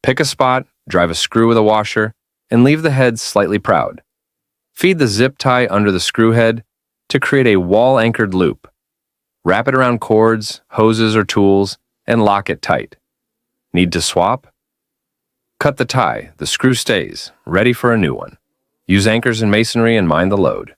Pick a spot, drive a screw with a washer, and leave the head slightly proud. Feed the zip tie under the screw head to create a wall-anchored loop. Wrap it around cords, hoses, or tools, and lock it tight. Need to swap? Cut the tie, the screw stays, ready for a new one. Use anchors and masonry and mind the load.